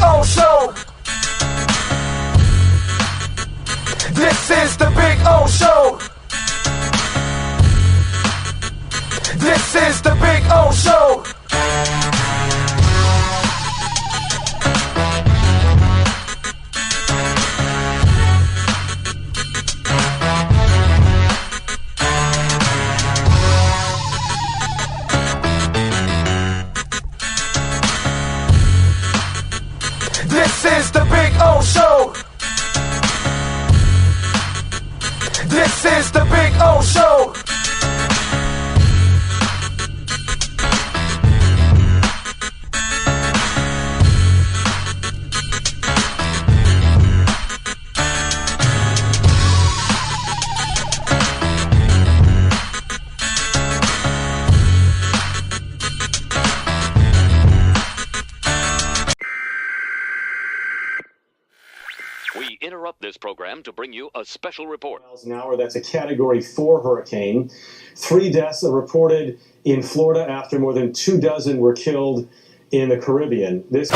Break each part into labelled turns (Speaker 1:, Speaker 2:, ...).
Speaker 1: O Show. This is the Big O Show. This is the Big O Show. This is the Big O Show. This is the Big O Show.
Speaker 2: We interrupt this program to bring you a special report.
Speaker 3: Miles an hour, that's a Category 4 hurricane. 3 deaths are reported in Florida after more than 24 were killed in the Caribbean. This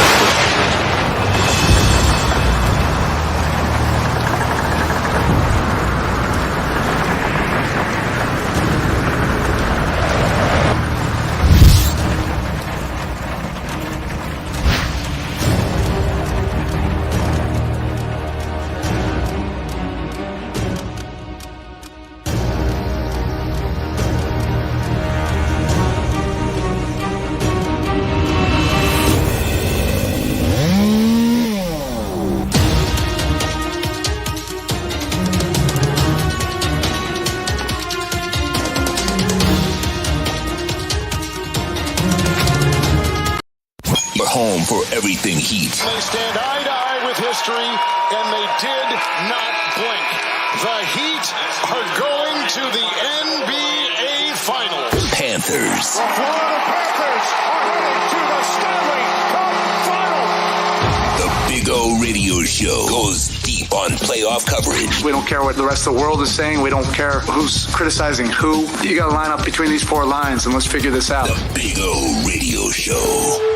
Speaker 4: home for everything Heat.
Speaker 5: They stand eye to eye with history, and they did not blink. The Heat are going to the NBA Finals.
Speaker 4: Panthers.
Speaker 5: The Florida Panthers are headed to the Stanley Cup Finals.
Speaker 4: The Big O Radio Show goes deep on playoff coverage.
Speaker 6: We don't care what the rest of the world is saying. We don't care who's criticizing who. You got to line up between these 4 lines, and let's figure this out.
Speaker 4: The Big O Radio Show.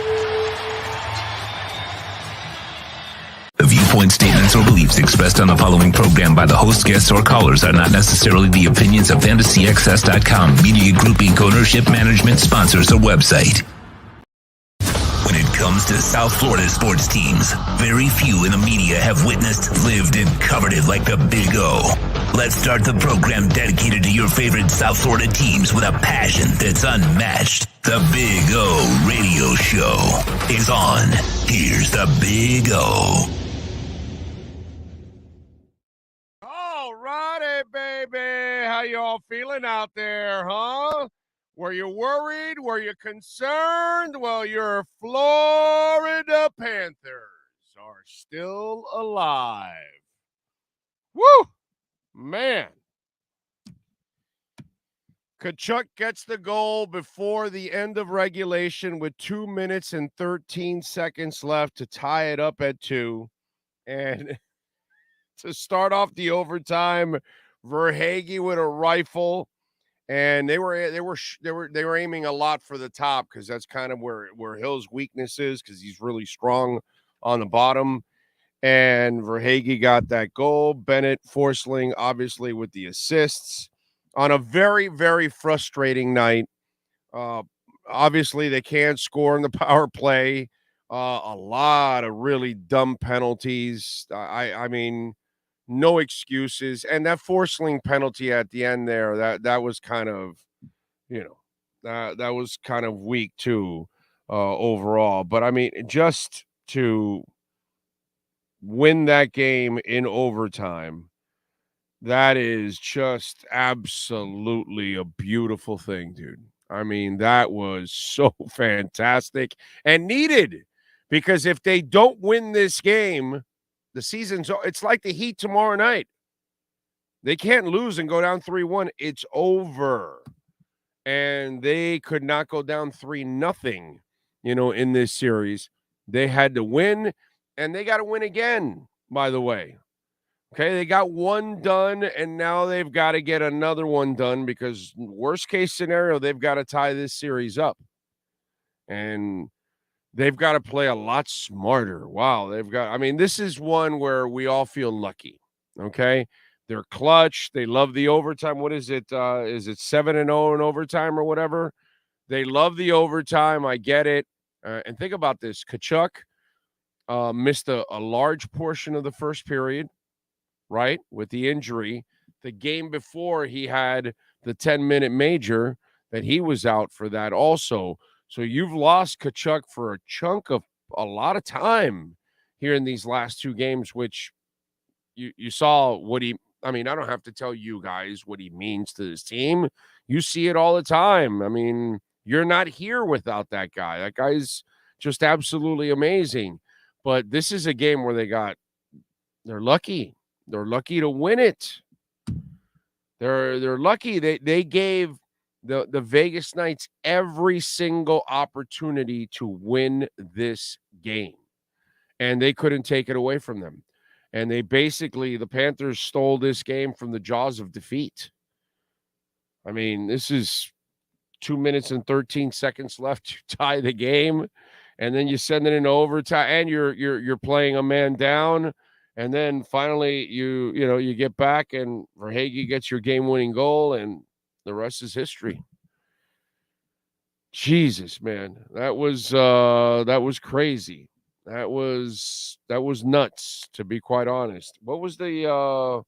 Speaker 4: The viewpoint, statements, or beliefs expressed on the following program by the host, guests, or callers are not necessarily the opinions of FantasyAccess.com, Media Group Inc. ownership, management, sponsors, or website. When it comes to South Florida sports teams, very few in the media have witnessed, lived, and covered it like the Big O. Let's start the program dedicated to your favorite South Florida teams with a passion that's unmatched. The Big O Radio Show is on. Here's the Big O.
Speaker 7: Alrighty, baby. How you all feeling out there, huh? Were you worried? Were you concerned? Well, your Florida Panthers are still alive. Woo! Man. Kachuk gets the goal before the end of regulation with 2 minutes and 13 seconds left to tie it up at 2. And to start off the overtime, Verhaeghe with a rifle. And they were aiming a lot for the top because that's kind of where Hill's weakness is, because he's really strong on the bottom. And Verhaeghe got that goal. Bennett, Forsling, obviously with the assists on a very, very frustrating night. Obviously, they can't score in the power play. A lot of really dumb penalties. I mean, no excuses. And that Forsling penalty at the end there, that was kind of, that was kind of weak too, overall. But I mean, just to win that game in overtime, that is just absolutely a beautiful thing, dude. I mean, that was so fantastic and needed, because if they don't win this game, the season's, it's like the Heat tomorrow night. They can't lose and go down 3-1. It's over. And they could not go down 3-0, in this series. They had to win, and they got to win again, by the way. Okay, they got one done, and now they've got to get another one done, because worst case scenario, they've got to tie this series up. And they've got to play a lot smarter. Wow, this is one where we all feel lucky. Okay. They're clutch. They love the overtime. What is it? Is it 7-0 in overtime or whatever? They love the overtime. I get it. And think about this. Kachuk missed a large portion of the first period, right, with the injury. The game before, he had the 10-minute major that he was out for that also. So you've lost Kachuk for a chunk of a lot of time here in these last two games, which you saw what I don't have to tell you guys what he means to this team. You see it all the time. I mean, you're not here without that guy. That guy's just absolutely amazing. But this is a game where they're lucky. They're lucky to win it. They're lucky. They gave the Vegas Knights every single opportunity to win this game, and they couldn't take it away from them. And the Panthers stole this game from the jaws of defeat. I mean, this is 2 minutes and 13 seconds left to tie the game, and then you send it into overtime, and you're playing a man down, and then finally you get back, and Verhaeghe gets your game-winning goal, and the rest is history. Jesus, man, that was crazy. That was nuts, to be quite honest. What was the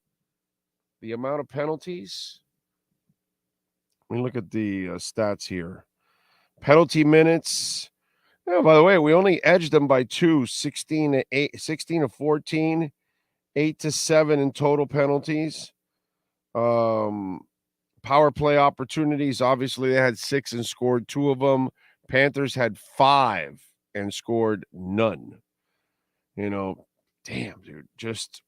Speaker 7: amount of penalties? Let me look at the stats here. Penalty minutes. Oh, by the way, we only edged them by 2, 16 to 14, 8 to 7 in total penalties. Power play opportunities. Obviously, they had 6 and scored 2 of them. Panthers had 5 and scored none. Damn, dude, just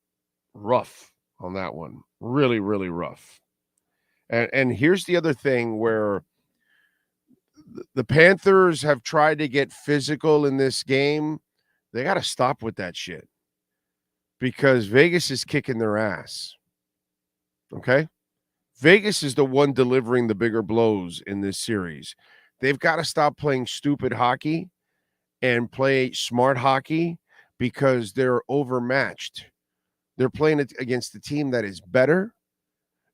Speaker 7: rough on that one. Really, really rough. And here's the other thing where the Panthers have tried to get physical in this game. They got to stop with that shit because Vegas is kicking their ass. Okay? Vegas is the one delivering the bigger blows in this series. They've got to stop playing stupid hockey and play smart hockey because they're overmatched. They're playing it against a team that is better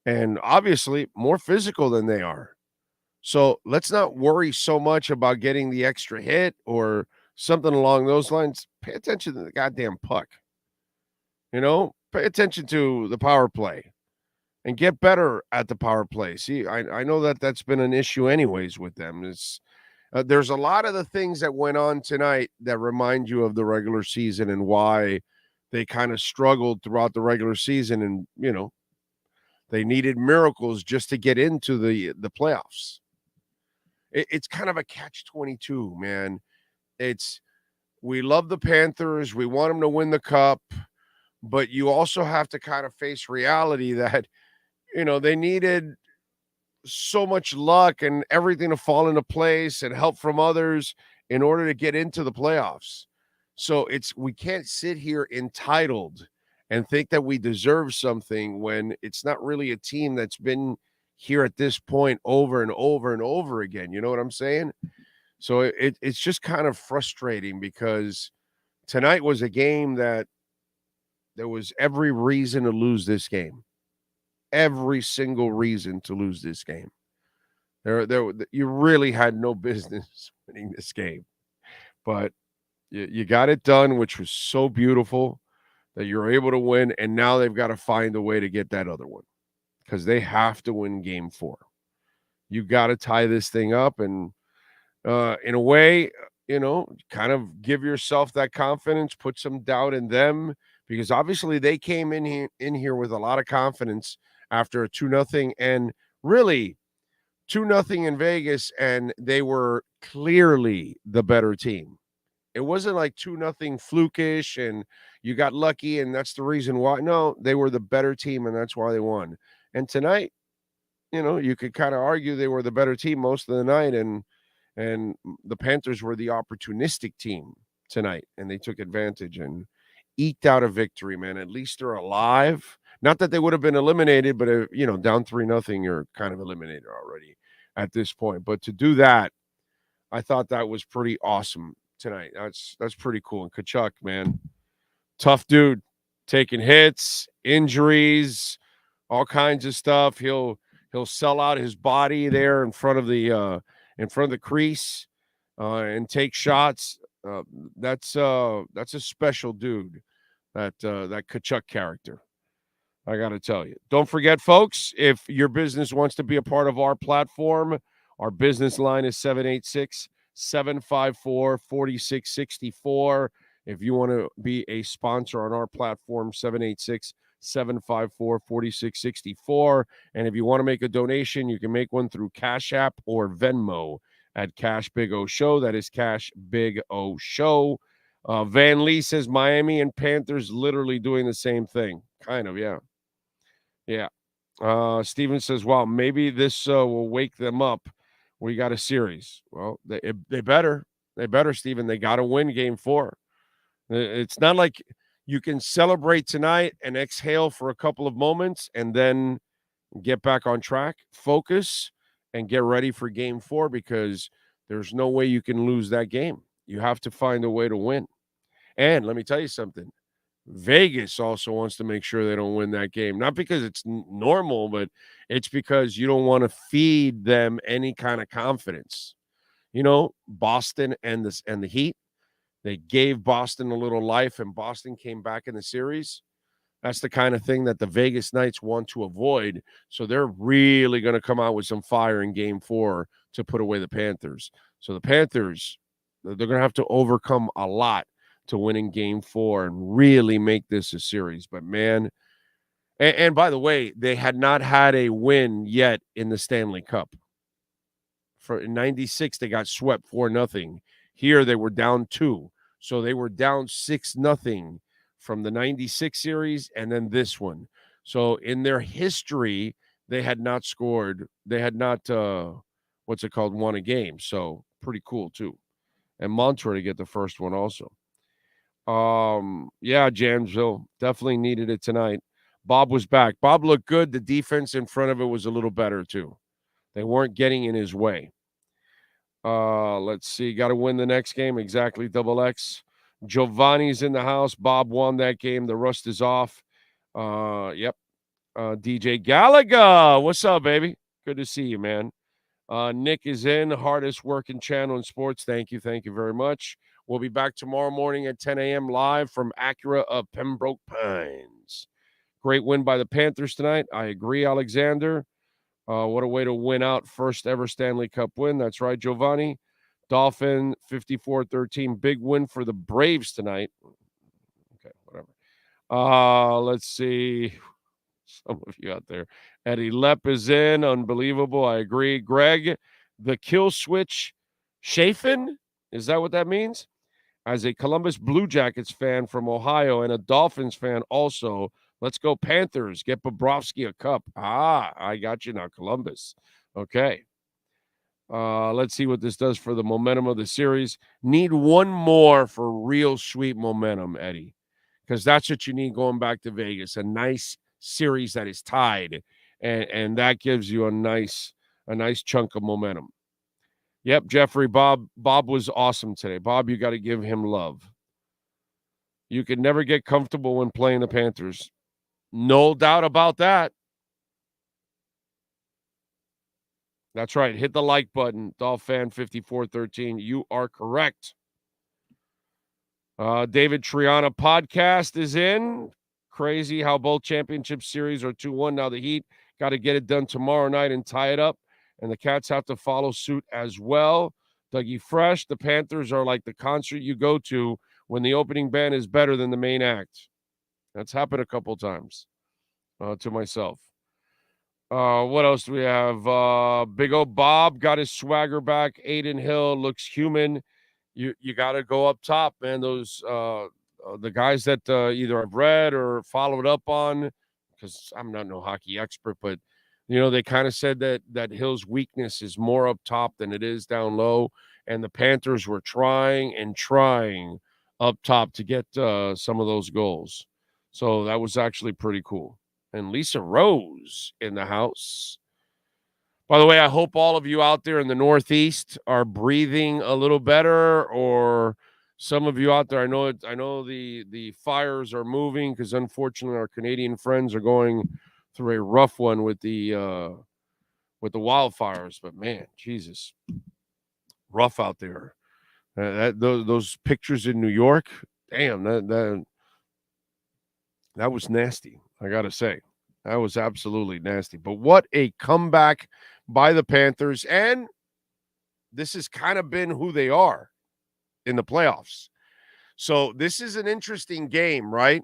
Speaker 7: and obviously more physical than they are. So let's not worry so much about getting the extra hit or something along those lines. Pay attention to the goddamn puck. Pay attention to the power play and get better at the power play. See, I know that's been an issue anyways with them. There's a lot of the things that went on tonight that remind you of the regular season and why they kind of struggled throughout the regular season. And, they needed miracles just to get into the playoffs. It's kind of a catch-22, man. We love the Panthers. We want them to win the cup. But you also have to kind of face reality that, they needed so much luck and everything to fall into place and help from others in order to get into the playoffs. So we can't sit here entitled and think that we deserve something when it's not really a team that's been here at this point over and over and over again. You know what I'm saying? So it's just kind of frustrating because tonight was a game that there was every reason to lose this game. Every single reason to lose this game. You really had no business winning this game. But you got it done, which was so beautiful that you're able to win, and now they've got to find a way to get that other one because they have to win game 4. You got to tie this thing up and in a way, kind of give yourself that confidence, put some doubt in them because obviously they came in here with a lot of confidence after a 2-0 and really 2-0 in Vegas, and they were clearly the better team. It wasn't like 2-0 flukish and you got lucky and that's the reason why. No, they were the better team and that's why they won. And tonight, you could kind of argue they were the better team most of the night and the Panthers were the opportunistic team tonight and they took advantage and eked out a victory, man. At least they're alive. Not that they would have been eliminated, but down 3-0, you're kind of eliminated already at this point. But to do that, I thought that was pretty awesome. tonight. That's pretty cool. And Kachuk, man, tough dude, taking hits, injuries, all kinds of stuff. He'll sell out his body there in front of the crease and take shots. That's a special dude. That Kachuk character. I got to tell you. Don't forget, folks, if your business wants to be a part of our platform, our business line is 786-754-4664. If you want to be a sponsor on our platform, 786-754-4664. And if you want to make a donation, you can make one through Cash App or Venmo at Cash Big O Show. That is Cash Big O Show. Van Lee says Miami and Panthers literally doing the same thing. Kind of, yeah. Yeah. Steven says, well, maybe this will wake them up. We got a series. Well, they better. They better, Steven. They got to win game 4. It's not like you can celebrate tonight and exhale for a couple of moments and then get back on track, focus, and get ready for game 4 because there's no way you can lose that game. You have to find a way to win. And let me tell you something. Vegas also wants to make sure they don't win that game. Not because it's normal, but it's because you don't want to feed them any kind of confidence. You know, Boston and the Heat, they gave Boston a little life, and Boston came back in the series. That's the kind of thing that the Vegas Knights want to avoid. So they're really going to come out with some fire in game 4 to put away the Panthers. So the Panthers, they're going to have to overcome a lot to win in game 4 and really make this a series. But, man, and by the way, they had not had a win yet in the Stanley Cup. In 96, they got swept 4-0. Here, they were down 2. So they were down 6-0 from the 96 series and then this one. So in their history, they had not scored. They had not, won a game. So pretty cool, too. And Montour to get the first one also. Yeah, Jansville definitely needed it tonight. Bob was back. Bob looked good. The defense in front of it was a little better too. They weren't getting in his way. Let's see. Got to win the next game. Exactly. Double X. Giovanni's in the house. Bob won that game. The rust is off. Yep. DJ Gallagher. What's up, baby? Good to see you, man. Nick is in. Hardest working channel in sports. Thank you. Thank you very much. We'll be back tomorrow morning at 10 a.m. live from Acura of Pembroke Pines. Great win by the Panthers tonight. I agree, Alexander. What a way to win out. First ever Stanley Cup win. That's right, Giovanni. Dolphin, 54-13. Big win for the Braves tonight. Okay, whatever. Let's see. Some of you out there. Eddie Lepp is in. Unbelievable. I agree. Greg, the kill switch Chafin? Is that what that means? As a Columbus Blue Jackets fan from Ohio and a Dolphins fan also, let's go Panthers. Get Bobrovsky a cup. I got you now, Columbus. Okay. Let's see what this does for the momentum of the series. Need one more for real sweet momentum, Eddie, because that's what you need going back to Vegas. A nice series that is tied, and that gives you a nice chunk of momentum. Yep, Jeffrey, Bob was awesome today. Bob, you got to give him love. You can never get comfortable when playing the Panthers. No doubt about that. That's right. Hit the like button, Dolphin 5413. You are correct. David Triana podcast is in. Crazy how both championship series are 2-1. Now the Heat got to get it done tomorrow night and tie it up. And the Cats have to follow suit as well. Dougie Fresh, the Panthers are like the concert you go to when the opening band is better than the main act. That's happened a couple times to myself. What else do we have? Big O Bob got his swagger back. Aiden Hill looks human. You got to go up top, man. Those the guys that either I've read or followed up on, because I'm not no hockey expert, but they kind of said that Hill's weakness is more up top than it is down low, and the Panthers were trying up top to get some of those goals. So that was actually pretty cool. And Lisa Rose in the house. By the way, I hope all of you out there in the Northeast are breathing a little better or some of you out there, I know the fires are moving because unfortunately our Canadian friends are going through a rough one with the wildfires. But man, Jesus, rough out there. Those pictures in New York, damn, that was nasty. I gotta say, that was absolutely nasty. But what a comeback by the Panthers, and this has kind of been who they are in the playoffs. So this is an interesting game, right?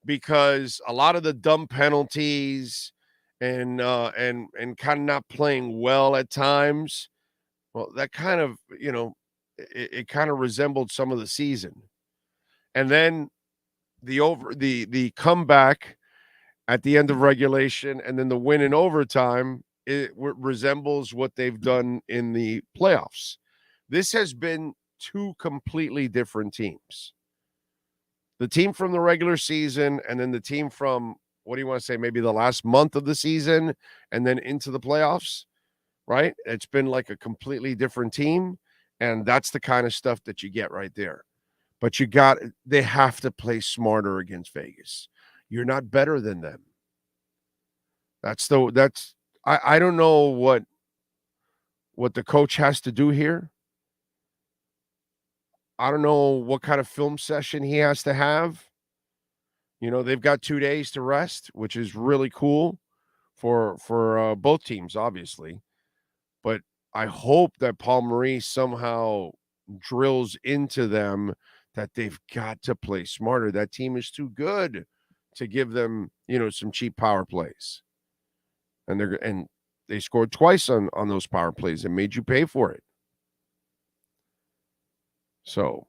Speaker 7: Because a lot of the dumb penalties and kind of not playing well at times, well, that kind of, it kind of resembled some of the season. And then the comeback at the end of regulation and then the win in overtime, resembles what they've done in the playoffs. This has been two completely different teams. The team from the regular season and then the team from, what do you want to say, maybe the last month of the season and then into the playoffs, right? It's been like a completely different team, and that's the kind of stuff that you get right there. But they have to play smarter against Vegas. You're not better than them. I don't know what the coach has to do here. I don't know what kind of film session he has to have. They've got 2 days to rest, which is really cool for both teams, obviously. But I hope that Paul Maurice somehow drills into them that they've got to play smarter. That team is too good to give them, some cheap power plays. And they scored twice on those power plays and made you pay for it. So,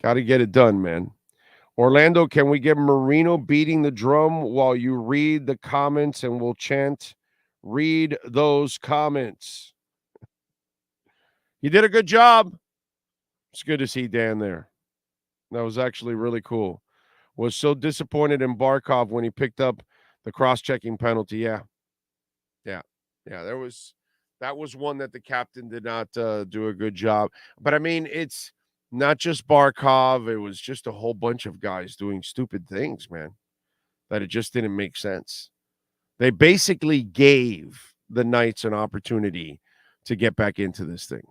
Speaker 7: got to get it done, man. Orlando, can we get Marino beating the drum while you read the comments and we'll chant, read those comments? You did a good job. It's good to see Dan there. That was actually really cool. Was so disappointed in Barkov when he picked up the cross-checking penalty. Yeah. That was one that the captain did not do a good job. But I mean, it's not just Barkov. It was just a whole bunch of guys doing stupid things, man, that it just didn't make sense. They basically gave the Knights an opportunity to get back into this thing.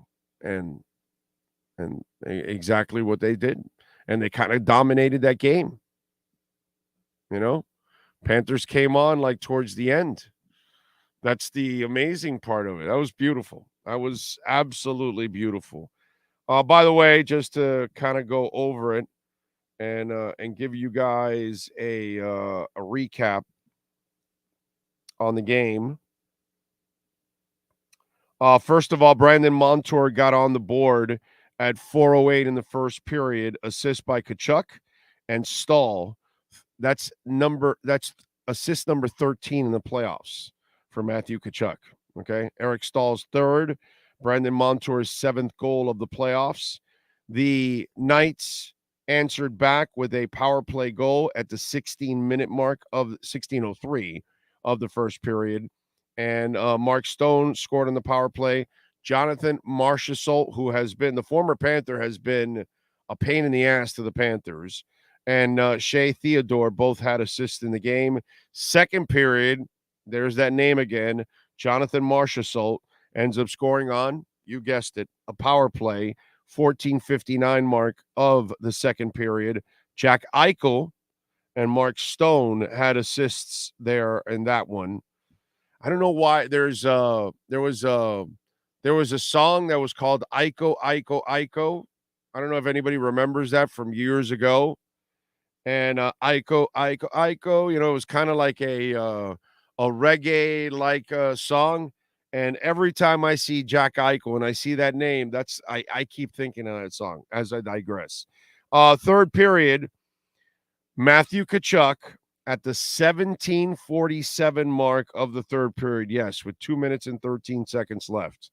Speaker 7: And exactly what they did. And they kind of dominated that game. Panthers came on like towards the end. That's the amazing part of it. That was beautiful. That was absolutely beautiful. By the way, just to kind of go over it and give you guys a recap on the game. First of all, Brandon Montour got on the board at 4:08 in the first period, assist by Tkachuk and Stahl. That's assist number 13 in the playoffs for Matthew Tkachuk. Okay, Eric Stahl's third, Brandon Montour's seventh goal of the playoffs. The Knights answered back with a power play goal at the 16-minute mark of 16:03 of the first period. And Mark Stone scored on the power play. Jonathan Marchessault, who has been the former Panther, has been a pain in the ass to the Panthers. And Shea Theodore both had assists in the game. Second period, there's that name again. Jonathan Marchessault ends up scoring on, you guessed it, a power play, 14:59 mark of the second period. Jack Eichel and Mark Stone had assists there in that one. I don't know why there was a song that was called Aiko, Aiko, Aiko. I don't know if anybody remembers that from years ago. And Aiko, Aiko, Aiko, it was kind of like a reggae like song. And every time I see Jack Eichel and I see that name, I keep thinking of that song as I digress. Third period, Matthew Tkachuk at the 17:47 mark of the third period. Yes, with 2 minutes and 13 seconds left.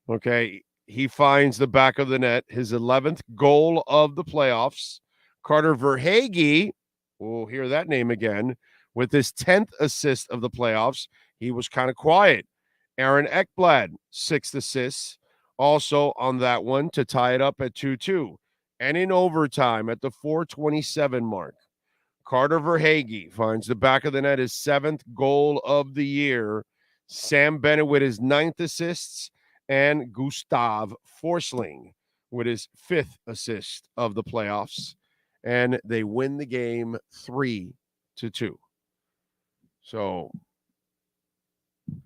Speaker 7: Okay, he finds the back of the net, his 11th goal of the playoffs. Carter Verhaeghe, we'll hear that name again, with his 10th assist of the playoffs. He was kind of quiet. Aaron Ekblad, 6th assists, also on that one to tie it up at 2-2. And in overtime at the 4:27 mark, Carter Verhaeghe finds the back of the net, his 7th goal of the year. Sam Bennett with his 9th assists, and Gustav Forsling with his 5th assist of the playoffs. And they win the game 3-2. So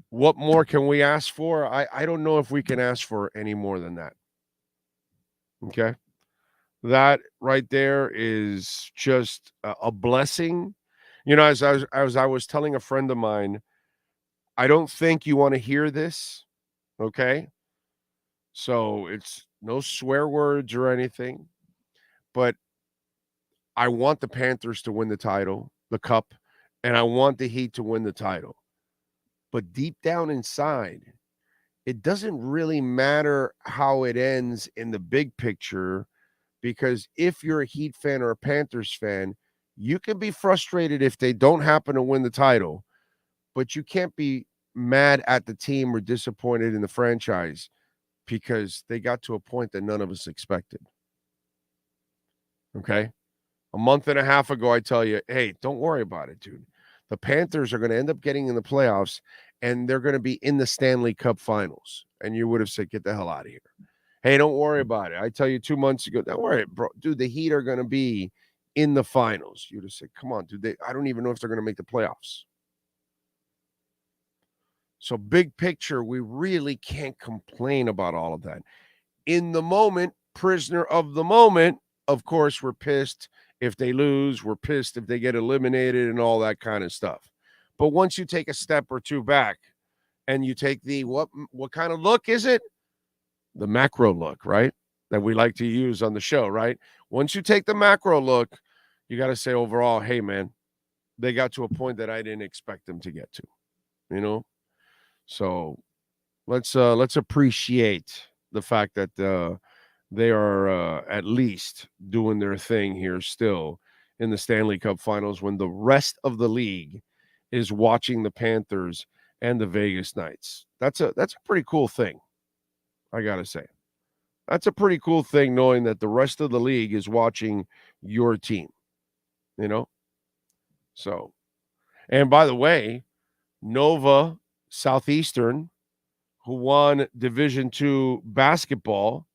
Speaker 7: what more can we ask for? I don't know if we can ask for any more than that. Okay? That right there is just a blessing. You know, as I was telling a friend of mine, I don't think you want to hear this, okay? So it's no swear words or anything, but I want the Panthers to win the title, the cup, and I want the Heat to win the title. But deep down inside, it doesn't really matter how it ends in the big picture, because if you're a Heat fan or a Panthers fan, you can be frustrated if they don't happen to win the title, but you can't be mad at the team or disappointed in the franchise because they got to a point that none of us expected. Okay? A month and a half ago, I tell you, hey, don't worry about it, dude. The Panthers are going to end up getting in the playoffs, and they're going to be in the Stanley Cup Finals. And you would have said, get the hell out of here. Hey, don't worry about it. I tell you 2 months ago, don't worry, bro. Dude, the Heat are going to be in the finals. You'd have said, come on, dude. I don't even know if they're going to make the playoffs. So big picture, we really can't complain about all of that. In the moment, prisoner of the moment, of course, we're pissed if they lose. We're pissed if they get eliminated and all that kind of stuff. But once you take a step or two back and you take the, what kind of look is it? The macro look, right? That we like to use on the show, right? Once you take the macro look, you got to say overall, hey, man, they got to a point that I didn't expect them to get to, you know? So let's appreciate the fact that they are at least doing their thing here still in the Stanley Cup Finals when the rest of the league is watching the Panthers and the Vegas Knights. That's a pretty cool thing, I got to say. That's a pretty cool thing, knowing that the rest of the league is watching your team, you know? So, and by the way, Nova Southeastern, who won Division II basketball,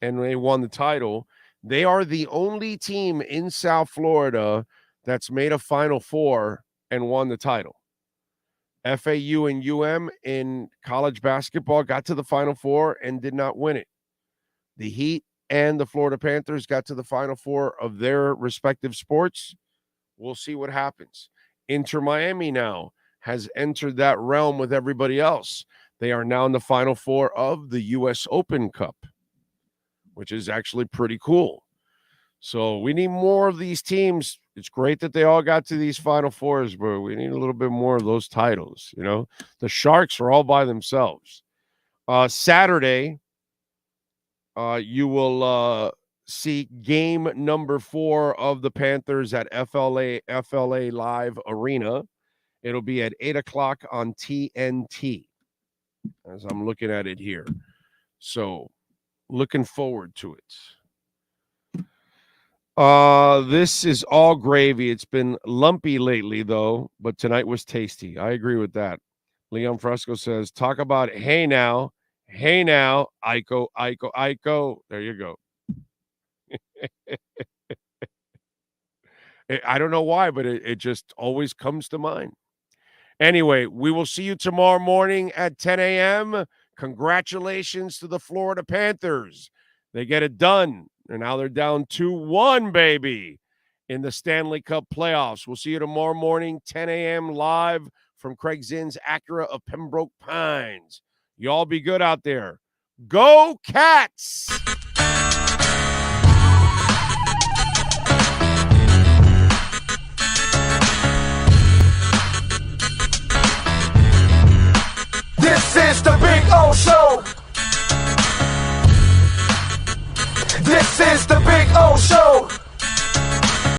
Speaker 7: and they won the title, they are the only team in South Florida that's made a Final Four and won the title. FAU and UM in college basketball got to the Final Four and did not win it. The Heat and the Florida Panthers got to the Final Four of their respective sports. We'll see what happens. Inter Miami now has entered that realm with everybody else. They are now in the Final Four of the U.S. Open Cup, which is actually pretty cool. So we need more of these teams. It's great that they all got to these Final Fours, but we need a little bit more of those titles, you know? The Sharks are all by themselves. Saturday, you will see game number 4 of the Panthers at FLA Live Arena. It'll be at 8 o'clock on TNT, as I'm looking at it here. So looking forward to it. This is all gravy. It's been lumpy lately, though, but tonight was tasty. I agree with that. Leon Fresco says, talk about hey now, Iko. There you go. I don't know why, but it just always comes to mind. Anyway, we will see you tomorrow morning at 10 a.m. Congratulations to the Florida Panthers. They get it done. And now they're down 2-1, baby, in the Stanley Cup playoffs. We'll see you tomorrow morning, 10 a.m. live from Craig Zinn's Acura of Pembroke Pines. You all be good out there. Go Cats!
Speaker 1: This is the Big O Show. This is the Big O Show.